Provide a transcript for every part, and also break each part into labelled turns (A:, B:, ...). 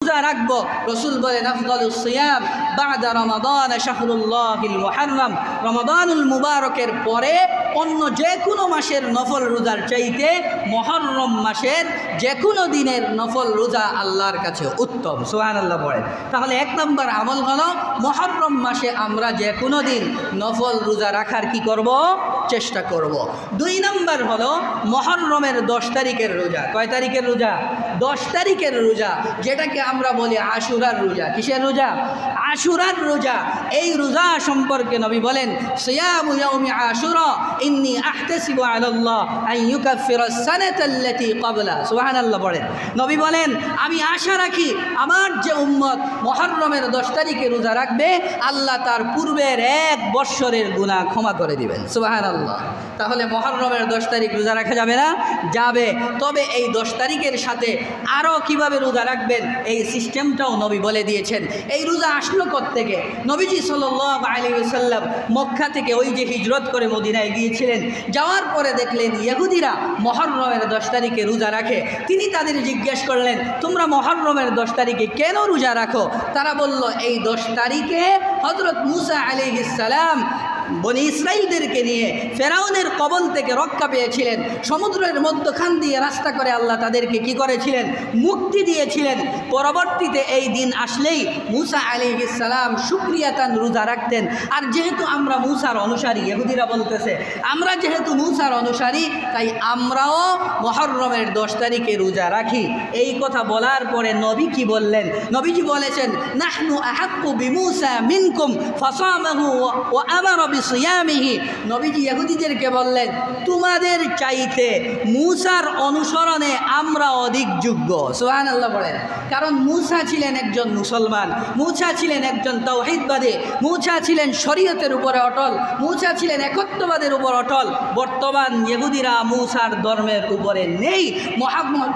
A: রোজা রাখবো। রসুল বলেন আফদালুস সিয়াম বাদা রমাদান শাহরুল্লাহিল মুহাররম, রমাদানুল মুবারকের পরে অন্য যে কোনো মাসের নফল রোজার চাইতে মুহররম মাসের যে কোনো দিনের নফল রোজা আল্লাহর কাছে উত্তম। সুবহানাল্লাহ পড়েন। তাহলে এক নম্বর আমল হলো মুহররম মাসে আমরা যে কোনো দিন নফল রোজা রাখার কি করব? চেষ্টা করব। 2 নম্বর হলো মুহররমের 10 তারিখের রোজা। কয় তারিখের রোজা? 10 তারিখের রোজা, যেটাকে আমরা বলি আশুরার রোজা। কিসের রোজা? আশুরার রোজা। এই রোজা সম্পর্কে নবী বলেন সিয়ামু ইয়াউমি আশুরা ইন্নী আহতাসিবু আলাল্লাহ আন ইউকাফিরাস সানাতাল্লাতী ক্বাবলা। সুবহানাল্লাহ পড়েন। নবী বলেন আমি আশা রাখি আমার যে উম্মত মুহররমের 10 তারিখে রোজা রাখবে আল্লাহ তার পূর্বের 1 বৎসরের গুনাহ ক্ষমা করে দিবেন। সুবহানাল্লাহ। তাহলে মুহররমের 10 তারিখ রোজা রাখা যাবে না? যাবে। তবে এই 10 তারিখের সাথে আরও কিভাবে রোজা রাখবেন এই সিস্টেমটাও নবী বলে দিয়েছেন। এই রোজা আসলো কোত্থেকে? নবীজি সাল্লাল্লাহু আলাইহি ওয়াসাল্লাম মক্কা থেকে ওই যে হিজরত করে মদিনায় গিয়েছিলেন, যাওয়ার পরে দেখলেন ইহুদিরা মুহররমের 10 তারিখে রোজা রাখে। তিনি তাদের জিজ্ঞেস করলেন তোমরা মুহররমের 10 তারিখে কেন রোজা রাখো? তারা বলল এই 10 তারিখে হযরত মূসা আলাইহিস সালাম বনি ইসরাইলদেরকে নিয়ে ফেরাউনের কবল থেকে রক্ষা পেয়েছিলেন। সমুদ্রের মধ্যখান দিয়ে রাস্তা করে আল্লাহ তাদেরকে কি করেছিলেন? মুক্তি দিয়েছিলেন। পরবর্তীতে এই দিন আসলেই মূসা আলাইহিস সালাম শুকরিয়াতান রোজা রাখতেন। আর যেহেতু আমরা মূসার অনুসারী, ইহুদিরা বলতেছে আমরা যেহেতু মূসার অনুসারী তাই আমরাও মুহররমের 10 তারিখে রোজা রাখি। এই কথা বলার পরে নবী কি বললেন? নবীজি বলেছেন নাহনু আহাক্কু বিমূসা মিনকুম ফাসামাহু ওয়া আমারা বিসিয়ামিহি। নবীজি ইহুদিদেরকে বললেন তোমাদের চাইতে মূসার অনুসরণে আমরা অধিক যোগ্য। সুবহানাল্লাহ বলেন। কারণ মূসা ছিলেন একজন মুসলমান, মূসা ছিলেন একজন তাওহীদবাদী, মূসা ছিলেন শরীয়তের উপরে অটল, মূসা ছিলেন একত্ববাদের উপর অটল। বর্তমান ইহুদিরা মূসার ধর্মের উপরে নেই।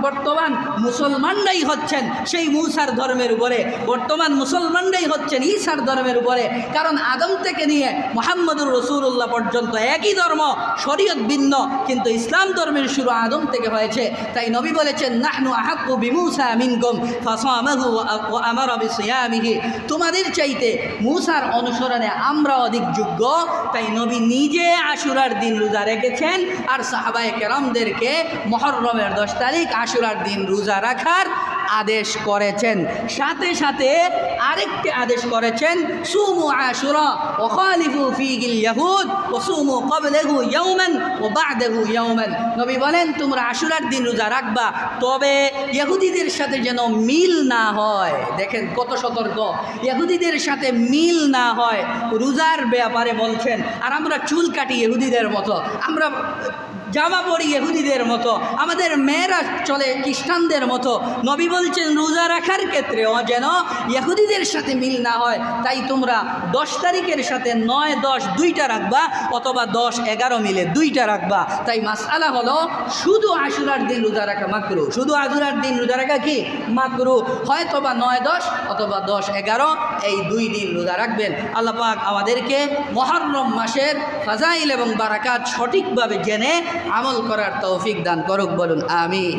A: বর্তমান মুসলমানরাই হচ্ছেন সেই মূসার ধর্মের উপরে, বর্তমান মুসলমানরাই হচ্ছেন ঈসার ধর্মের উপরে। কারণ আদম থেকে নিয়ে মুহাম্মদুর রাসূলুল্লাহ পর্যন্ত একই ধর্ম, শরীয়ত ভিন্ন, কিন্তু ইসলাম ধর্মের শুরু আদম থেকে হয়েছে। তাই নবী বলেছেন নাহনু আহাক্কু বিমূসা মিনকুম ফাসামাহু ওয়া আমারা বিসিয়ামিহি। তোমাদের চাইতে মূসার অনুসরণে আমরা অধিক যোগ্য। তাই নবী নিজে আশুরার দিন রোজা রেখেছেন আর সাহাবায়ে কেরামদেরকে মুহররমের 10 তারিখ আশুরার দিন রোজা রাখার আদেশ করেছেন। সাথে সাথে আরেকটি আদেশ করেছেন সুমু আশুরা ওয়া খালিফু ফীহিল ইয়াহুদ ওয়া সুমু ক্বাবলাহু ইয়াওমান ওয়া বা'দাহু ইয়াওমান। নবী বলেন তোমরা আশুরার দিন রোজা রাখবা, তবে ইহুদিদের সাথে যেন মিল না হয়। দেখেন কত সতর্ক, ইহুদিদের সাথে মিল না হয় রোজার ব্যাপারে বলছেন। আর আমরা চুল কাটি ইহুদিদের মতো, আমরা জামা পরি ইহুদিদের মতো, আমাদের মেয়েরা চলে খ্রিস্টানদের মতো। নবী বলছেন রোজা রাখার ক্ষেত্রেও যেন ইহুদিদের সাথে মিল না হয়। তাই তোমরা 10 তারিখের সাথে 9, 10 দুইটা রাখবা, অথবা 10, 11 মিলে দুইটা রাখবা। তাই মাসআলা হলো শুধু আশুরার দিন রোজা রাখা মাকরুহ, শুধু আশুরার দিন রোজা রাখা কি মাকরুহ। হয়তোবা 9, 10 অথবা 10, 11 এই 2 দিন রোজা রাখবেন। আল্লাহ পাক আমাদেরকে মুহররম মাসের ফাজাইল এবং বারাকাত সঠিকভাবে জেনে আমল করার তৌফিক দান করুক। বলুন আমিন।